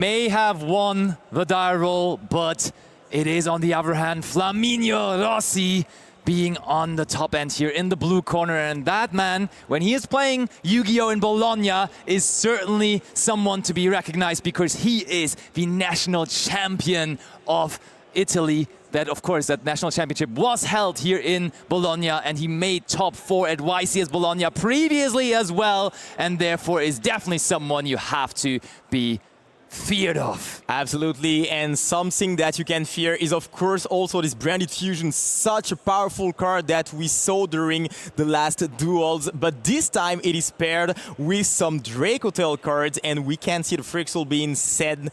may have won the die roll, but it is on the other hand Flaminio Rossi being on the top end here in the blue corner. And that man, when he is playing Yu-Gi-Oh! In Bologna, is certainly someone to be recognized because he is the national champion of Italy. That, of course, that national championship was held here in Bologna, and he made top 4 at YCS Bologna previously as well, and therefore is definitely someone you have to be feared of. Absolutely, and something that you can fear is of course also this Branded Fusion, such a powerful card that we saw during the last duels, but this time it is paired with some Dracotail cards, and we can see the Frixel being sent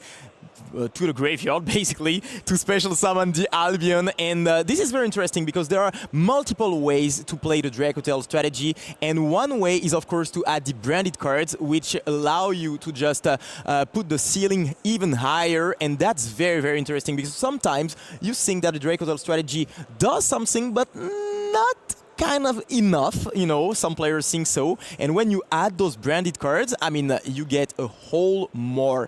to the graveyard, basically, to special summon the Albion. And this is very interesting because there are multiple ways to play the Dracotail strategy, and one way is of course to add the branded cards, which allow you to just put the ceiling even higher, and that's very, very interesting because sometimes you think that the Dracotail strategy does something, but not kind of enough, you know, some players think so, and when you add those branded cards, I mean, you get a whole more.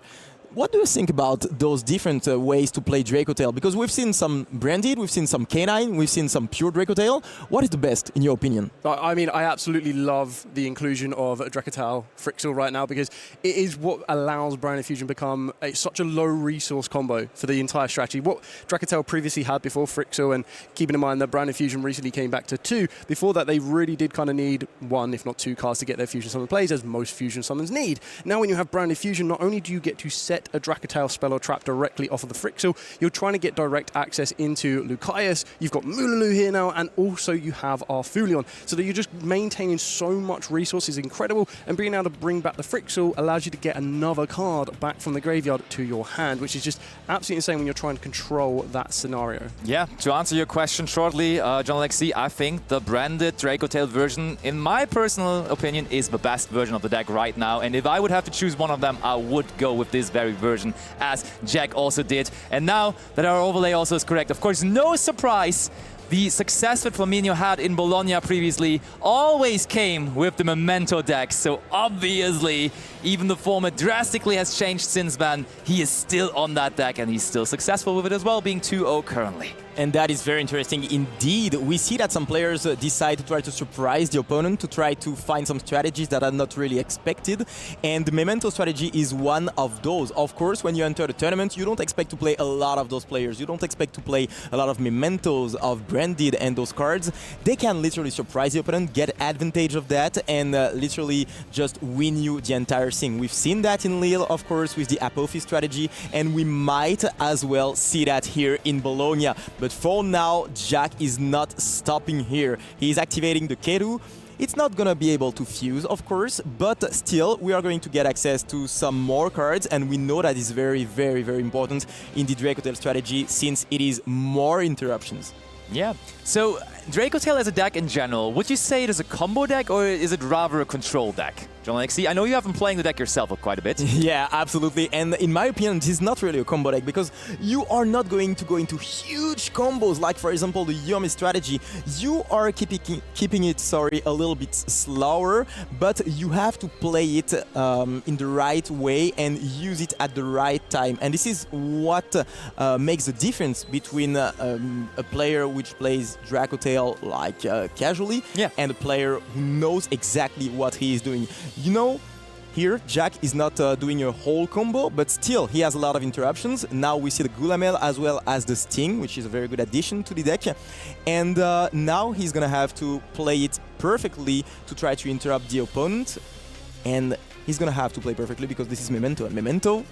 What do you think about those different ways to play Dracotail? Because we've seen some branded, we've seen some canine, we've seen some pure Dracotail. What is the best, in your opinion? I mean, I absolutely love the inclusion of Dracotail Frixel right now because it is what allows Branded Fusion become such a low resource combo for the entire strategy. What Dracotail previously had before Frixel, and keeping in mind that Branded Fusion recently came back to 2, before that they really did kind of need 1, if not 2 cards to get their Fusion Summon plays, as most Fusion Summons need. Now when you have Branded Fusion, not only do you get to set a Dracotail spell or trap directly off of the Frixel, you're trying to get direct access into Lucaeus, you've got Mululu here now, and also you have Arfulion, so that you're just maintaining so much resources, incredible, and being able to bring back the Frixel allows you to get another card back from the graveyard to your hand, which is just absolutely insane when you're trying to control that scenario. Yeah, to answer your question shortly, John Alexi, I think the branded Dracotail version, in my personal opinion, is the best version of the deck right now, and if I would have to choose one of them, I would go with this very version, as Jack also did. And now that our overlay also is correct, of course, no surprise, the success that Flaminio had in Bologna previously always came with the Memento deck. So obviously, even the format drastically has changed since then. He is still on that deck, and he's still successful with it as well, being 2-0 currently. And that is very interesting indeed. We see that some players decide to try to surprise the opponent, to try to find some strategies that are not really expected. And the Memento strategy is one of those. Of course, when you enter the tournament, you don't expect to play a lot of those players. You don't expect to play a lot of Mementos, of Branded and those cards. They can literally surprise the opponent, get advantage of that, and literally just win you the entire thing. We've seen that in Lille, of course, with the Apophis strategy, and we might as well see that here in Bologna. But for now, Jack is not stopping here. He is activating the Keru. It's not gonna be able to fuse, of course, but still we are going to get access to some more cards, and we know that is very, very, very important in the Dracotail strategy since it is more interruptions. Yeah, so Dracotail as a deck in general, would you say it is a combo deck or is it rather a control deck? John Alexi, I know you have been playing the deck yourself quite a bit. Yeah, absolutely. And in my opinion, this is not really a combo deck because you are not going to go into huge combos like, for example, the Yomi strategy. You are keeping it, a little bit slower, but you have to play it in the right way and use it at the right time. And this is what makes the difference between a player which plays Dracotail like casually, and a player who knows exactly what he is doing. You know, here Jack is not doing a whole combo, but still he has a lot of interruptions. Now we see the Gulamel as well as the Sting, which is a very good addition to the deck. And now he's gonna have to play it perfectly to try to interrupt the opponent. And he's gonna have to play perfectly because this is Memento, and Memento...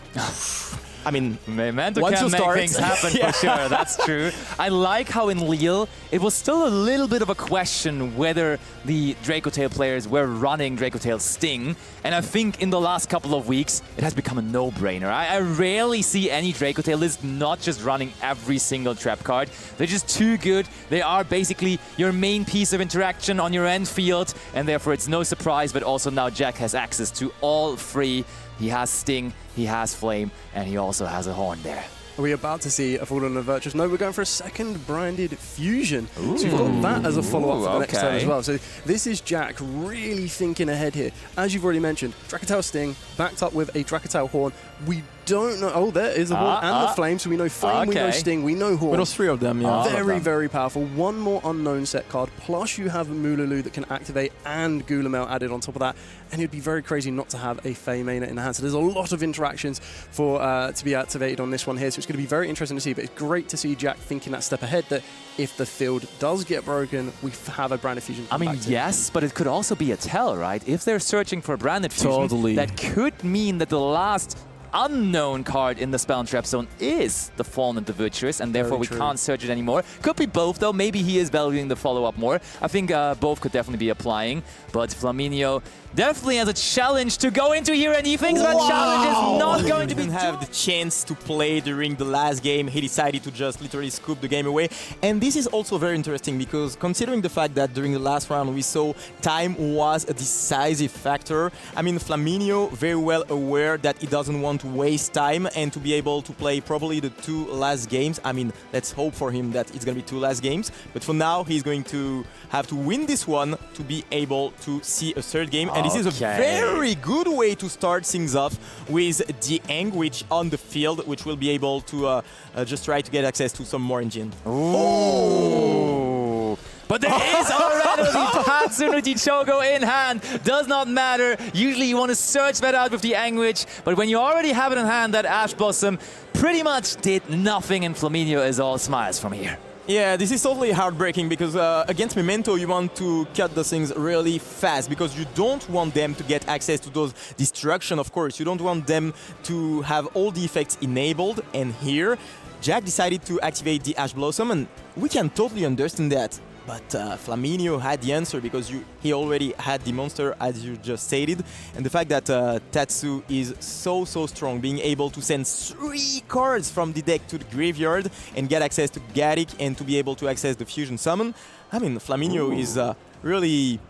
I mean, Memento can make things happen for sure, that's true. I like how in Lille, it was still a little bit of a question whether the Dracotail players were running Dracotail Sting, and I think in the last couple of weeks, it has become a no-brainer. I rarely see any Dracotail list not just running every single trap card. They're just too good. They are basically your main piece of interaction on your end field, and therefore it's no surprise, but also now Jack has access to all 3. He has Sting, he has Flame, and he also has a Horn there. Are we about to see a Fallen and Virtuous? No, we're going for a second Branded Fusion. Ooh. So we've got that as a follow-up for the next turn as well. So this is Jack really thinking ahead here. As you've already mentioned, Dracotail Sting backed up with a Dracotail Horn. We don't know. Oh, there is the Horn and the Flame. So we know Flame, we know Sting, we know Horn. But there's 3 of them, yeah. Very, very powerful. One more unknown set card, plus you have Mululu that can activate and Gulamel added on top of that. And it'd be very crazy not to have a Fae mainer in the hand. So there's a lot of interactions for to be activated on this one here. So it's going to be very interesting to see. But it's great to see Jack thinking that step ahead, that if the field does get broken, we have a Branded Fusion. I mean, yes, but it could also be a tell, right? If they're searching for a Branded Fusion, that could mean that the last unknown card in the Spell and Trap Zone is the Fallen and the Virtuous, and therefore we can't search it anymore. Could be both, though. Maybe he is valuing the follow-up more. I think both could definitely be applying, but Flaminio definitely has a challenge to go into here, and he thinks that challenge is not going to be... He didn't have the chance to play during the last game. He decided to just literally scoop the game away. And this is also very interesting because considering the fact that during the last round we saw time was a decisive factor. I mean, Flaminio very well aware that he doesn't want to waste time and to be able to play probably the 2 last games. I mean, let's hope for him that it's going to be 2 last games. But for now, he's going to have to win this one to be able to see a 3rd game. And this is a very good way to start things off with the Anguish on the field, which will be able to just try to get access to some more engine. Ooh. But there is already the Tatsuneti Chogo in hand. Does not matter. Usually you want to search that out with the Anguish, but when you already have it in hand, that Ash Blossom pretty much did nothing, and Flaminio is all smiles from here. Yeah, this is totally heartbreaking because against Memento you want to cut the things really fast because you don't want them to get access to those destruction, of course. You don't want them to have all the effects enabled, and here Jack decided to activate the Ash Blossom, and we can totally understand that. But Flaminio had the answer because he already had the monster, as you just stated. And the fact that Tatsu is so strong, being able to send 3 cards from the deck to the graveyard and get access to Gaddick and to be able to access the Fusion Summon. I mean, Flaminio is really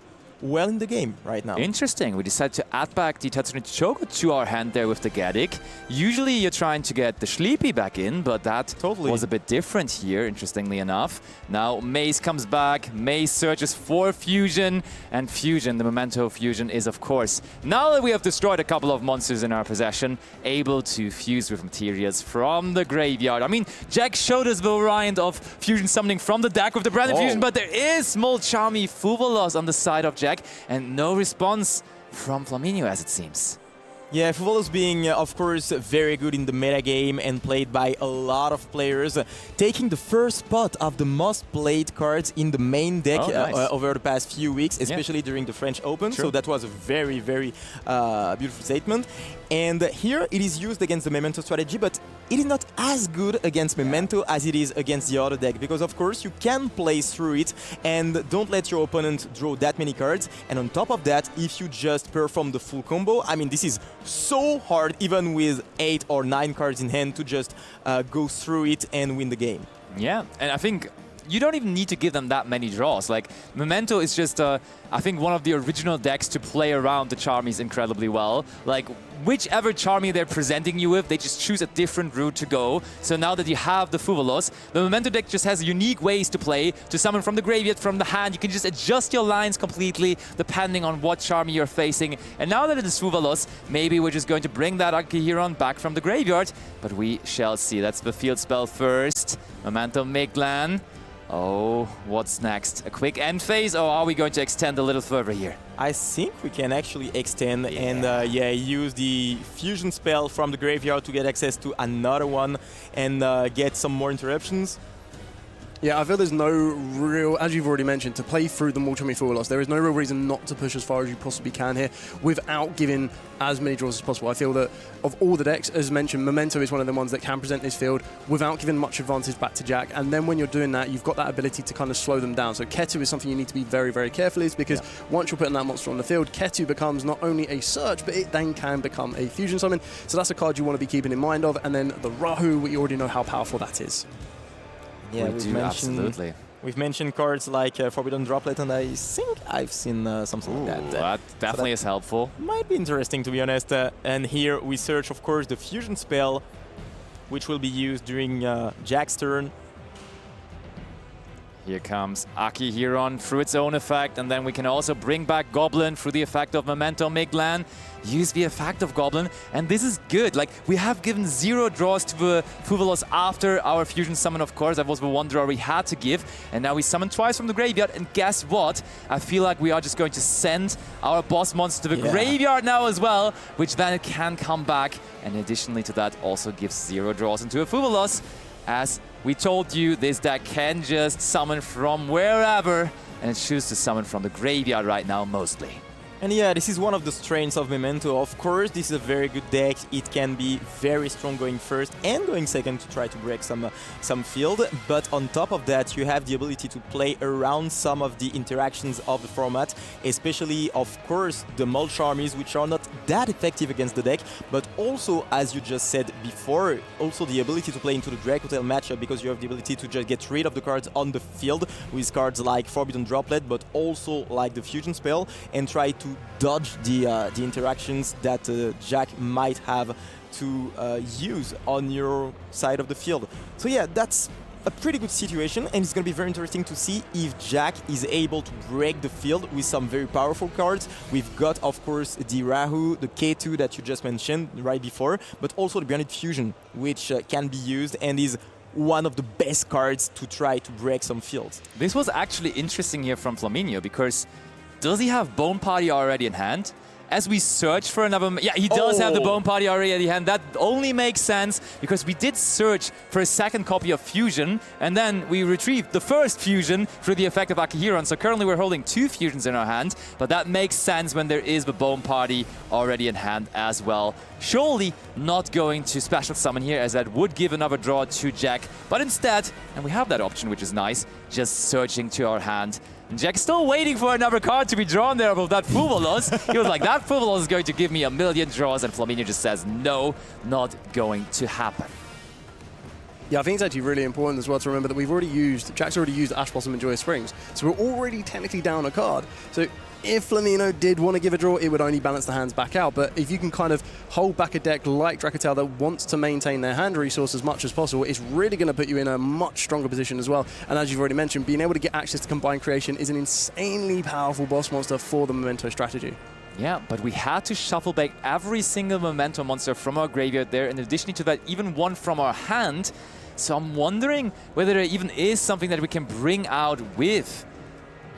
well in the game right now. Interesting. We decided to add back the Tatsuneti Chogo to our hand there with the Gaddick. Usually you're trying to get the Sleepy back in, but that was a bit different here, interestingly enough. Now Maze comes back, Maze searches for Fusion, and Fusion, the Memento Fusion, is of course, now that we have destroyed a couple of monsters in our possession, able to fuse with materials from the graveyard. I mean, Jack showed us the variant of Fusion summoning from the deck with the Branded Fusion, but there is small Charmy Fuvolos on the side of Jack, and no response from Flaminio, as it seems. Yeah, Fuvolos being, of course, very good in the meta game and played by a lot of players, taking the first spot of the most played cards in the main deck over the past few weeks, especially during the French Open. So that was a very beautiful statement. And here it is used against the Memento strategy, but it is not as good against Memento as it is against the other deck, because of course you can play through it and don't let your opponent draw that many cards. And on top of that, if you just perform the full combo, I mean, this is so hard, even with 8 or 9 cards in hand, to just go through it and win the game. Yeah, and I think you don't even need to give them that many draws. Like, Memento is just, I think, one of the original decks to play around the Charmies incredibly well. Like, whichever Charmy they're presenting you with, they just choose a different route to go. So now that you have the Fuvolos, the Memento deck just has unique ways to play, to summon from the graveyard, from the hand. You can just adjust your lines completely depending on what Charmy you're facing. And now that it is Fuvolos, maybe we're just going to bring that Akihiron back from the graveyard. But we shall see. That's the field spell first. Memento Miglan. Oh, what's next? A quick end phase, or are we going to extend a little further here? I think we can actually extend and use the fusion spell from the graveyard to get access to another one and get some more interruptions. Yeah, I feel there's no real, as you've already mentioned, to play through the Mulchami Fuvolos, there is no real reason not to push as far as you possibly can here without giving as many draws as possible. I feel that of all the decks, as mentioned, Memento is one of the ones that can present this field without giving much advantage back to Jack. And then when you're doing that, you've got that ability to kind of slow them down. So Ketu is something you need to be very careful is because once you're putting that monster on the field, Ketu becomes not only a search, but it then can become a fusion summon. So that's a card you want to be keeping in mind of. And then the Rahu, we already know how powerful that is. Yeah, absolutely. We've mentioned cards like Forbidden Droplet, and I think I've seen something like that. That definitely is helpful. Might be interesting, to be honest. And here we search, of course, the fusion spell, which will be used during Jack's turn. Here comes Akihiron through its own effect, and then we can also bring back Goblin through the effect of Memento Miglan. Use the effect of Goblin, and this is good. Like, we have given 0 draws to the Fuvalos after our fusion summon, of course. That was the one draw we had to give. And now we summoned twice from the graveyard. And guess what? I feel like we are just going to send our boss monster to the graveyard now as well, which then it can come back. And additionally to that, also gives 0 draws into a Fuvalos. As we told you, this deck can just summon from wherever, and it chooses to summon from the graveyard right now mostly. And yeah, this is one of the strengths of Memento. Of course, this is a very good deck. It can be very strong going first and going second to try to break some field. But on top of that, you have the ability to play around some of the interactions of the format, especially, of course, the mulch armies, which are not that effective against the deck, but also, as you just said before, also the ability to play into the Dracotail matchup, because you have the ability to just get rid of the cards on the field with cards like Forbidden Droplet, but also like the Fusion Spell, and try to dodge the interactions that Jack might have to use on your side of the field. So yeah, that's a pretty good situation, and it's going to be very interesting to see if Jack is able to break the field with some very powerful cards. We've got, of course, the Rahu, the K2 that you just mentioned right before, but also the Branded Fusion, which can be used and is one of the best cards to try to break some fields. This was actually interesting here from Flaminio, because does he have Bone Party already in hand? As we search for another... Yeah, he does have the Bone Party already in hand. That only makes sense because we did search for a second copy of Fusion, and then we retrieved the first Fusion through the effect of Akihiron. So currently we're holding 2 Fusions in our hand, but that makes sense when there is the Bone Party already in hand as well. Surely not going to special summon here, as that would give another draw to Jack, but instead, and we have that option, which is nice, just searching to our hand. And Jack's still waiting for another card to be drawn there of that Fuvalos. He was like, that Fuvalos is going to give me a million draws, and Flaminio just says, no, not going to happen. Yeah, I think it's actually really important as well to remember that Jack's already used Ash Blossom and Joyous Springs, so we're already technically down a card. So if Flaminio did want to give a draw, it would only balance the hands back out. But if you can kind of hold back a deck like Dracotail that wants to maintain their hand resource as much as possible, it's really going to put you in a much stronger position as well. And as you've already mentioned, being able to get access to Combined Creation is an insanely powerful boss monster for the Memento strategy. Yeah, but we had to shuffle back every single Memento monster from our graveyard there, in addition to that, even one from our hand. So I'm wondering whether there even is something that we can bring out with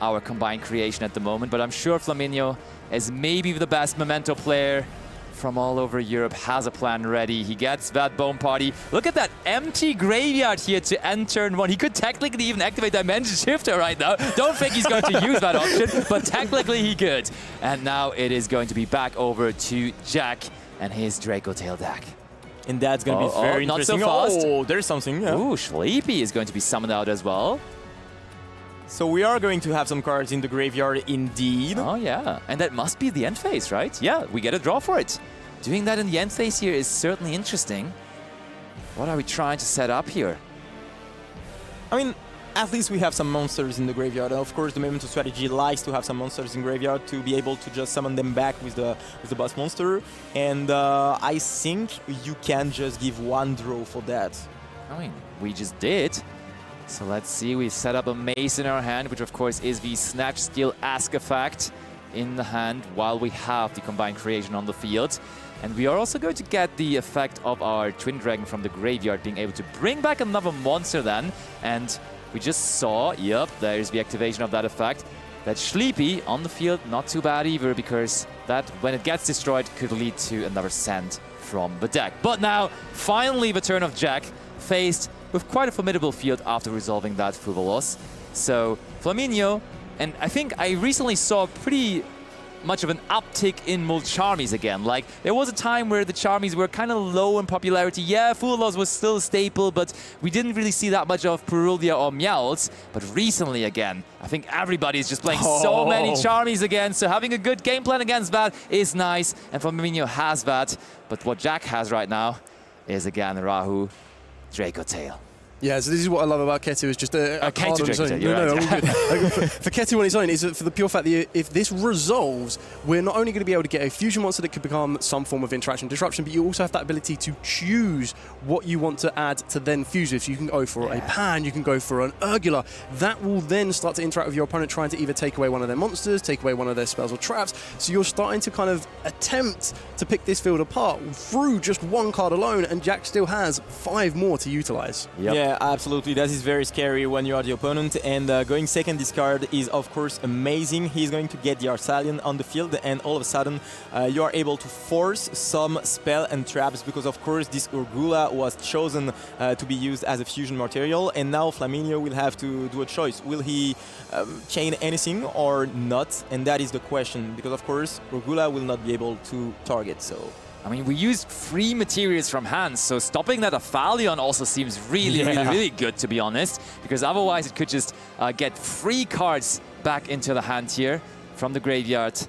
our Combined Creation at the moment, but I'm sure Flaminio, as maybe the best Memento player from all over Europe, has a plan ready. He gets that Bone Party. Look at that empty graveyard here to end turn 1. He could technically even activate Dimension Shifter right now. Don't think he's going to use that option, but technically he could. And now it is going to be back over to Jack and his Dracotail deck. And that's going to be very interesting. Not so fast. Oh, there's something. Yeah. Ooh, Sleepy is going to be summoned out as well. So we are going to have some cards in the graveyard indeed. Oh yeah, and that must be the end phase, right? Yeah, we get a draw for it. Doing that in the end phase here is certainly interesting. What are we trying to set up here? I mean, at least we have some monsters in the graveyard. And of course, the Memento strategy likes to have some monsters in graveyard to be able to just summon them back with the boss monster. And I think you can just give one draw for that. I mean, we just did. So let's see, we set up a Mace in our hand, which of course is the Snatch Steal-esque effect in the hand while we have the Combined Creation on the field. And we are also going to get the effect of our Twin Dragon from the graveyard being able to bring back another monster then. And we just saw, yep, there's the activation of that effect. That Sleepy on the field, not too bad either, because that, when it gets destroyed, could lead to another send from the deck. But now, finally, the turn of Jack, faced with quite a formidable field after resolving that Fuvalos. So Flaminio, and I think I recently saw pretty much of an uptick in Mulcharmies again. Like, there was a time where the Charmies were kind of low in popularity. Yeah, Fuvalos was still a staple, but we didn't really see that much of Perulia or Meowls. But recently again, I think everybody's just playing so many Charmies again, so having a good game plan against that is nice, and Flaminio has that. But what Jack has right now is again Rahu, Dracotail. Yeah, so this is what I love about Ketu, is just a card Ketu on its own. Dracotail, No, you're no, right. all good. For Ketu on its own, is for the pure fact that if this resolves, we're not only going to be able to get a fusion monster that could become some form of interaction disruption, but you also have that ability to choose what you want to add to then fuse with. So you can go for a Pan, you can go for an Urgula. That will then start to interact with your opponent, trying to either take away one of their monsters, take away one of their spells or traps. So you're starting to kind of attempt to pick this field apart through just one card alone, and Jack still has 5 more to utilize. Yep. Yeah, absolutely. That is very scary when you are the opponent. And going second, this card is, of course, amazing. He's going to get the Arsalian on the field, and all of a sudden, you are able to force some spell and traps because, of course, this Urgula was chosen to be used as a fusion material. And now Flaminio will have to do a choice. Will he chain anything or not? And that is the question, because, of course, Urgula will not be able to target. So. I mean, we used free materials from hand, so stopping that Aphalion also seems really good, to be honest, because otherwise it could just get free cards back into the hand here from the graveyard.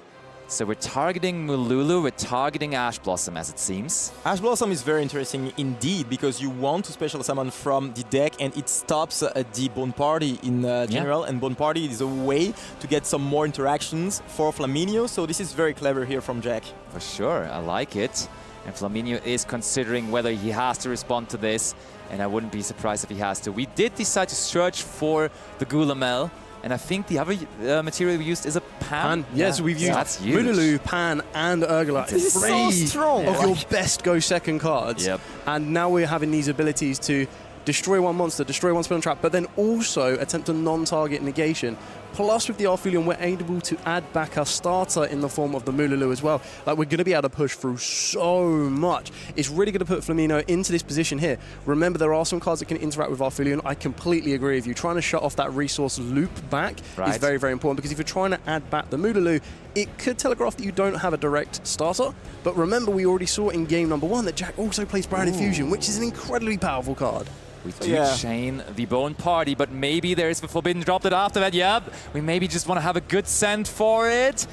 So we're targeting Mululu, we're targeting Ash Blossom, as it seems. Ash Blossom is very interesting indeed, because you want to special summon from the deck and it stops the Bone Party in general, and Bone Party is a way to get some more interactions for Flaminio, so this is very clever here from Jack. For sure, I like it. And Flaminio is considering whether he has to respond to this, and I wouldn't be surprised if he has to. We did decide to search for the Gulamel, and I think the other material we used is a Pan. Yes, we've used Mululu, Pan, and Urgula. This is so strong. Of your best go second cards. Yep. And now we're having these abilities to destroy one monster, destroy one spell and trap, but then also attempt a non-target negation. Plus, with the Aphelion, we're able to add back our starter in the form of the Mululu as well. Like, we're going to be able to push through so much. It's really going to put Flaminio into this position here. Remember, there are some cards that can interact with Aphelion. I completely agree with you. Trying to shut off that resource loop back is very, very important, because if you're trying to add back the Mululu, it could telegraph that you don't have a direct starter. But remember, we already saw in game number 1 that Jack also plays Branded Fusion, which is an incredibly powerful card. We do chain the Bone Party, but maybe there's the Forbidden Drop that after that, we maybe just want to have a good send for it.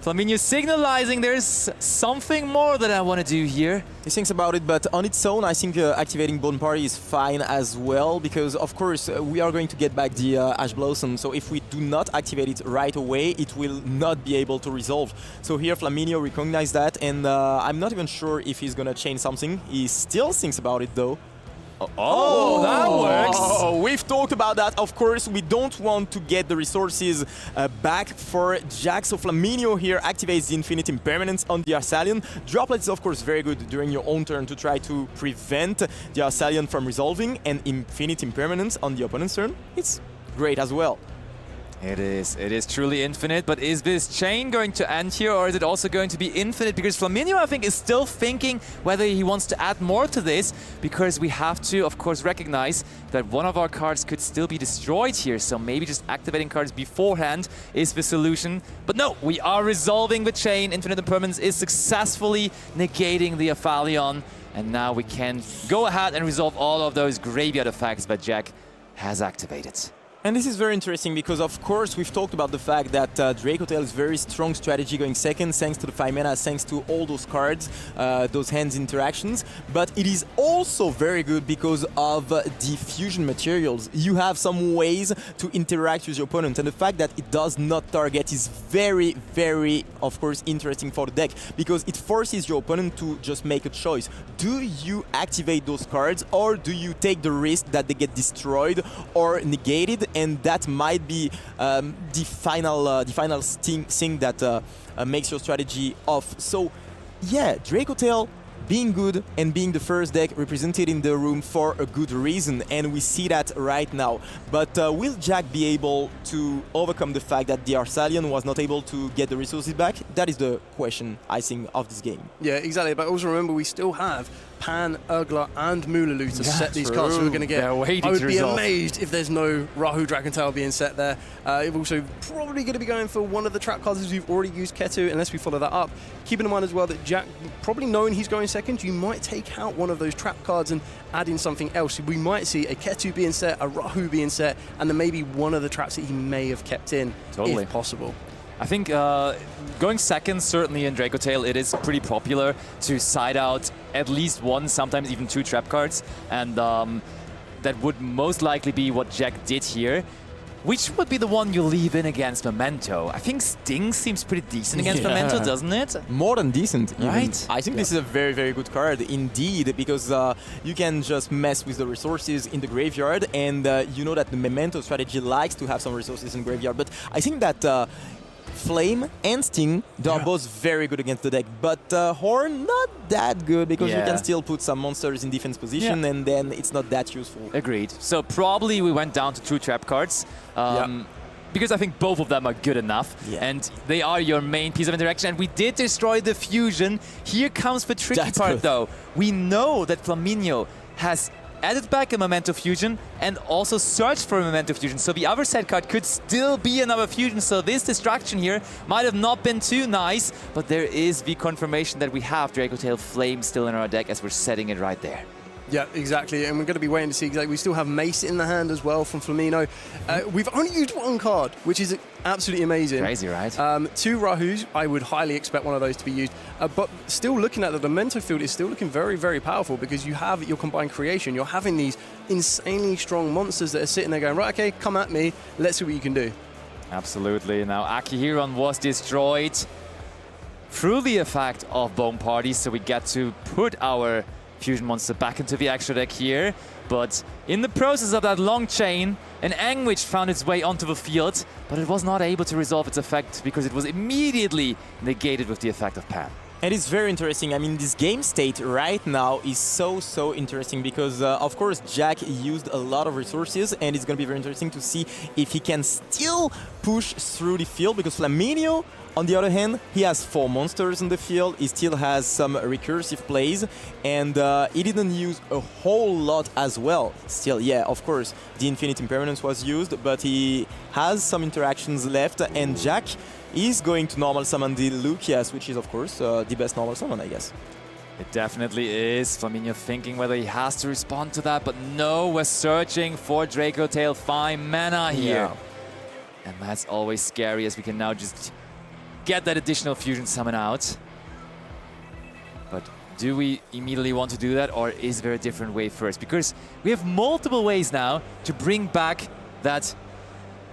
Flaminio signalizing there's something more that I want to do here. He thinks about it, but on its own, I think activating Bone Party is fine as well, because of course we are going to get back the Ash Blossom, so if we do not activate it right away, it will not be able to resolve. So here Flaminio recognized that, and I'm not even sure if he's gonna chain something. He still thinks about it though. Oh, that works! Oh, we've talked about that. Of course, we don't want to get the resources back for Jack, so Flaminio here activates the Infinite Impermanence on the Arsalian. Droplet is of course very good during your own turn to try to prevent the Arsalian from resolving, and Infinite Impermanence on the opponent's turn, it's great as well. It is truly infinite, but is this chain going to end here, or is it also going to be infinite? Because Flaminio, I think, is still thinking whether he wants to add more to this, because we have to, of course, recognize that one of our cards could still be destroyed here, so maybe just activating cards beforehand is the solution. But no, we are resolving the chain. Infinite Impermanence is successfully negating the Aphalion, and now we can go ahead and resolve all of those graveyard effects that Jack has activated. And this is very interesting because, of course, we've talked about the fact that Dracotail is very strong strategy going second, thanks to the 5 mana, thanks to all those cards, those hands interactions. But it is also very good because of the fusion materials. You have some ways to interact with your opponent, and the fact that it does not target is very, very, of course, interesting for the deck, because it forces your opponent to just make a choice. Do you activate those cards, or do you take the risk that they get destroyed or negated? And that might be the final thing that makes your strategy off. So yeah, Dracotail being good and being the first deck represented in the room for a good reason, and we see that right now. But will Jack be able to overcome the fact that the Arsalian was not able to get the resources back? That is the question, I think, of this game. Yeah, exactly. But also remember, we still have Pan, Urgla, and Mululu to set these cards. So we're going to get. I would be amazed if there's no Rahu Dracotail being set there. We're also probably going to be going for one of the trap cards as we've already used Ketu, unless we follow that up. Keeping in mind as well that Jack, probably knowing he's going second, you might take out one of those trap cards and add in something else. We might see a Ketu being set, a Rahu being set, and then maybe one of the traps that he may have kept in, if possible. I think going second, certainly in Dracotail, it is pretty popular to side out at least one, sometimes even two trap cards. And that would most likely be what Jack did here. Which would be the one you leave in against Memento? I think Sting seems pretty decent against Memento, doesn't it? More than decent, even. Right. I think this is a very, very good card indeed, because you can just mess with the resources in the graveyard, and you know that the Memento strategy likes to have some resources in the graveyard. But I think that Flame and Sting, they are both very good against the deck, but Horn not that good, because you can still put some monsters in defense position, and then it's not that useful. Agreed. So probably we went down to 2 trap cards. Because I think both of them are good enough, and they are your main piece of interaction. And we did destroy the fusion. Here comes the tricky part, though. We know that Flaminio has added back a Memento fusion and also searched for a Memento fusion. So the other set card could still be another fusion. So this distraction here might have not been too nice, but there is the confirmation that we have Dracotail Flame still in our deck as we're setting it right there. Yeah, exactly, and we're going to be waiting to see exactly. We still have Mace in the hand as well from Flamino. We've only used 1 card, which is absolutely amazing. Crazy, right? 2 Rahus, I would highly expect one of those to be used. But still looking at the Memento field is still looking very, very powerful, because you have your combined creation. You're having these insanely strong monsters that are sitting there going, right, okay, come at me, let's see what you can do. Absolutely. Now, Akihiron was destroyed through the effect of Bone Party, so we get to put our fusion monster back into the extra deck here, but in the process of that long chain, an Anguish found its way onto the field, but it was not able to resolve its effect because it was immediately negated with the effect of Pan. And it's very interesting. I mean, this game state right now is so interesting, because of course Jack used a lot of resources, and it's going to be very interesting to see if he can still push through the field, because Flaminio, on the other hand, he has 4 monsters in the field. He still has some recursive plays, and he didn't use a whole lot as well. Still, yeah, of course, the Infinite Impermanence was used, but he has some interactions left, and Jack is going to normal summon the Lucius, which is, of course, the best normal summon, I guess. It definitely is. Flaminio thinking whether he has to respond to that, but no, we're searching for Dracotail 5 mana here. And that's always scary, as we can now just get that additional fusion summon out. But do we immediately want to do that, or is there a different way first? Because we have multiple ways now to bring back that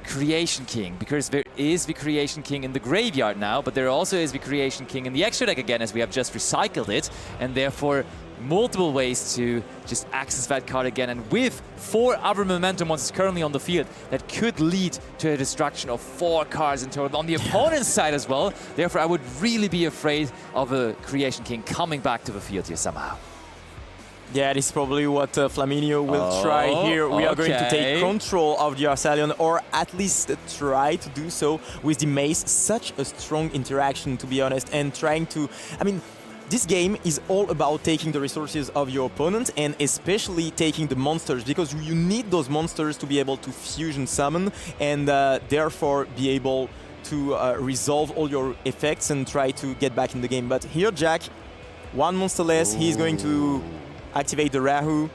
Creation King, because there is the Creation King in the graveyard now, but there also is the Creation King in the extra deck again, as we have just recycled it, and therefore multiple ways to just access that card again. And with 4 other Memento monsters currently on the field, that could lead to a destruction of 4 cards in total on the opponent's side as well. Therefore, I would really be afraid of a Creation King coming back to the field here somehow. Yeah, this is probably what Flaminio will try here. We are going to take control of the Arcelion, or at least try to do so with the Mace. Such a strong interaction, to be honest, and trying to... I mean, this game is all about taking the resources of your opponent, and especially taking the monsters, because you need those monsters to be able to fusion summon, and therefore be able to resolve all your effects and try to get back in the game. But here, Jack, 1 monster less, he's going to activate the Rahu.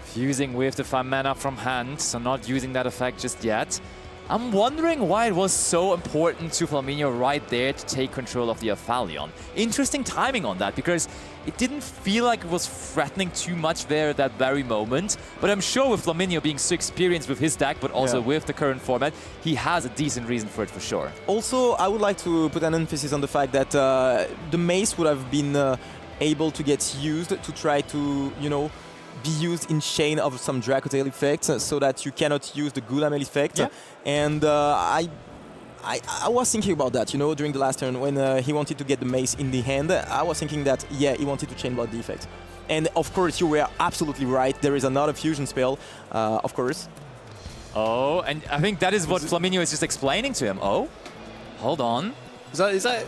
Fusing with the 5 mana from hand, so not using that effect just yet. I'm wondering why it was so important to Flaminio right there to take control of the Aphelion. Interesting timing on that, because it didn't feel like it was threatening too much there at that very moment. But I'm sure with Flaminio being so experienced with his deck, but also with the current format, he has a decent reason for it for sure. Also, I would like to put an emphasis on the fact that the Mace would have been able to get used to try to, you know, be used in chain of some Dracotail effects, so that you cannot use the Gulamel effect. And I was thinking about that, you know, during the last turn when he wanted to get the Mace in the hand. I was thinking that, yeah, he wanted to chain block the effect. And of course, you were absolutely right. There is another fusion spell, of course. Oh, and I think that is what Flaminio is just explaining to him. Oh, hold on. Is that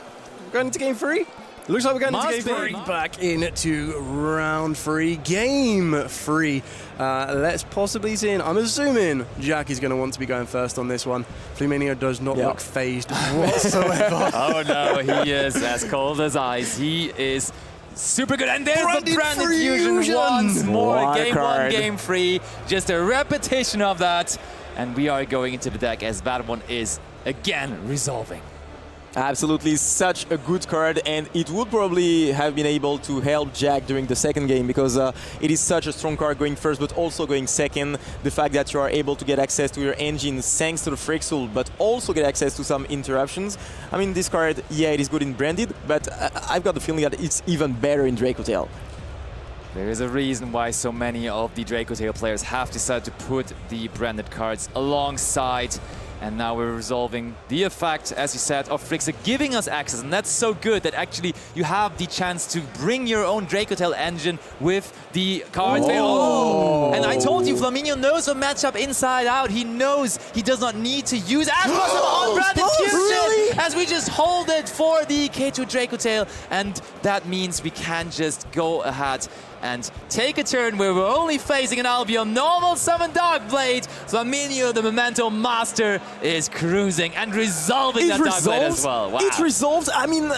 going into game 3? Looks like we're going into game 3. Back into round 3, game 3. Let's possibly see. I'm assuming Jack is going to want to be going first on this one. Flaminio does not look phased whatsoever. Oh no, he is as cold as ice. He is super good. And there's the Branded Fusion once more. Game 1, game 3. Just a repetition of that. And we are going into the deck as that one is again resolving. Absolutely, such a good card, and it would probably have been able to help Jack during the second game because it is such a strong card going first but also going second. The fact that you are able to get access to your engine thanks to the Frixel but also get access to some interruptions. I mean, this card, yeah, it is good in Branded, but I've got the feeling that it's even better in Dracotail. There is a reason why so many of the Dracotail players have decided to put the branded cards alongside. And now we're resolving the effect, as you said, of Frixer giving us access. And that's so good that actually you have the chance to bring your own Dracotail engine with the cards. Oh. And I told you, Flaminio knows the matchup inside out. He knows he does not need to use Asblossom on Branded Fusion as we just hold it for the K2 Dracotail. And that means we can just go ahead and take a turn where we're only facing an Albion normal summon Darkblade. Flaminio, the Memento master, is cruising and resolving that Darkblade as well. Wow. It resolves. I mean,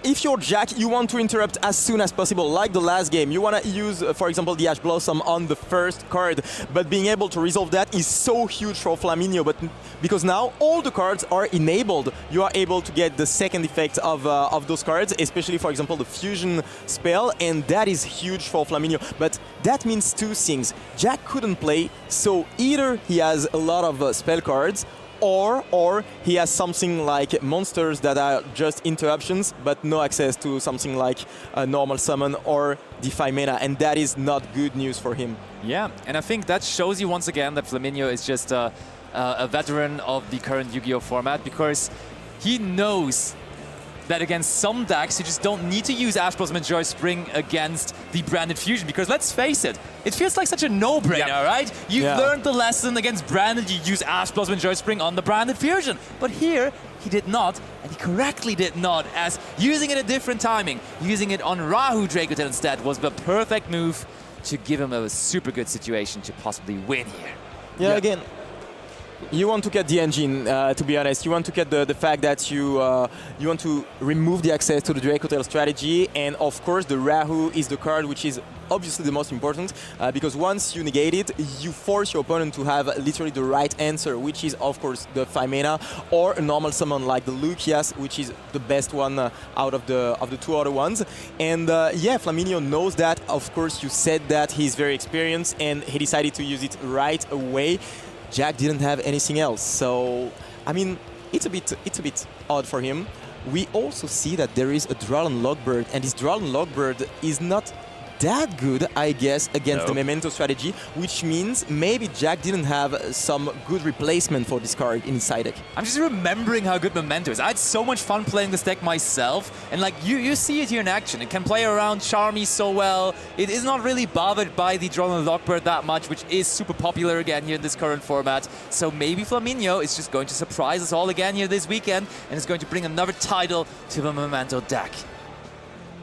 if you're Jack, you want to interrupt as soon as possible, like the last game. You want to use, for example, the Ash Blossom on the first card, but being able to resolve that is so huge for Flaminio. But because now all the cards are enabled, you are able to get the second effect of those cards, especially, for example, the Fusion spell, and that is huge for Flaminio. But that means two things. Jack couldn't play, so either he has a lot of spell cards, or he has something like monsters that are just interruptions, but no access to something like a normal summon or Defy Mana, and that is not good news for him. Yeah, and I think that shows you once again that Flaminio is just a veteran of the current Yu-Gi-Oh format, because he knows that against some decks you just don't need to use Ash Blossom and Joy Spring against the Branded Fusion, because let's face it, it feels like such a no-brainer, right? You've learned the lesson against Branded, you use Ash Blossom and Joy Spring on the Branded Fusion. But here, he did not, and he correctly did not, as using it at different timing, using it on Rahu Dracotail instead was the perfect move to give him a super good situation to possibly win here. Yeah. Again, you want to get the engine, to be honest. You want to get the fact that you want to remove the access to the Dracotail strategy, and of course the Rahu is the card which is obviously the most important, because once you negate it, you force your opponent to have literally the right answer, which is of course the Defy Mana or a normal summon like the Lucias, which is the best one out of the two other ones. And yeah, Flaminio knows that. Of course, you said that he's very experienced, and he decided to use it right away. Jack didn't have anything else, so I mean, it's a bit odd for him. We also see that there is a Dralon Logbird, and this Dralon Logbird is not that good, I guess, against the Memento strategy, which means maybe Jack didn't have some good replacement for this card in his side deck. I'm just remembering how good Memento is. I had so much fun playing this deck myself, and like you see it here in action. It can play around Charmy so well. It is not really bothered by the Dralon Logbird that much, which is super popular again here in this current format. So maybe Flaminio is just going to surprise us all again here this weekend, and is going to bring another title to the Memento deck.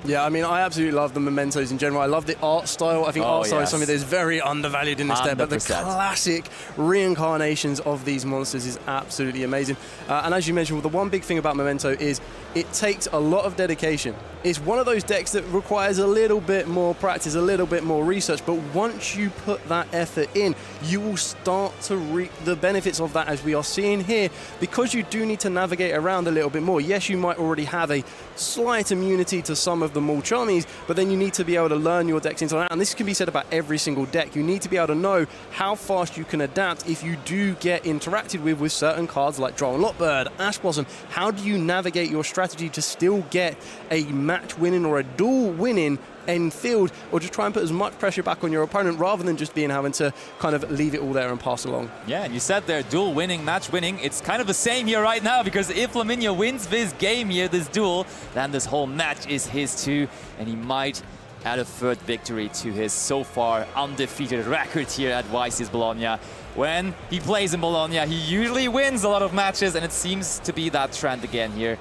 Yeah, I mean, I absolutely love the Mementos in general. I love the art style. I think art style is something that is very undervalued in this deck, but the classic reincarnations of these monsters is absolutely amazing. And as you mentioned, well, the one big thing about Memento is it takes a lot of dedication. It's one of those decks that requires a little bit more practice, a little bit more research, but once you put that effort in, you will start to reap the benefits of that, as we are seeing here, because you do need to navigate around a little bit more. Yes, you might already have a slight immunity to some of the more charmies, but then you need to be able to learn your decks inside out, and this can be said about every single deck. You need to be able to know how fast you can adapt if you do get interacted with certain cards like Dralon Logbird, Ash Blossom. How do you navigate your strategy to still get a match winning or a duel winning end field, or just try and put as much pressure back on your opponent rather than just having to kind of leave it all there and pass along? Yeah, and you said there, duel winning, match winning. It's kind of the same here right now, because if Flaminio wins this game here, this duel, then this whole match is his too, and he might add a third victory to his so far undefeated record here at YCS Bologna. When he plays in Bologna, he usually wins a lot of matches, and it seems to be that trend again here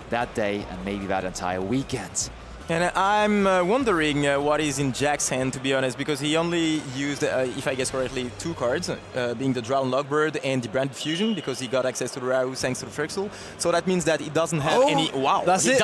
that day and maybe that entire weekend. And I'm wondering what is in Jack's hand, to be honest, because he only used, if I guess correctly, two cards, being the Dralon Logbird and the Branded Fusion, because he got access to the Rahu thanks to the Frixel. So that means that he doesn't have any... Wow! That's it.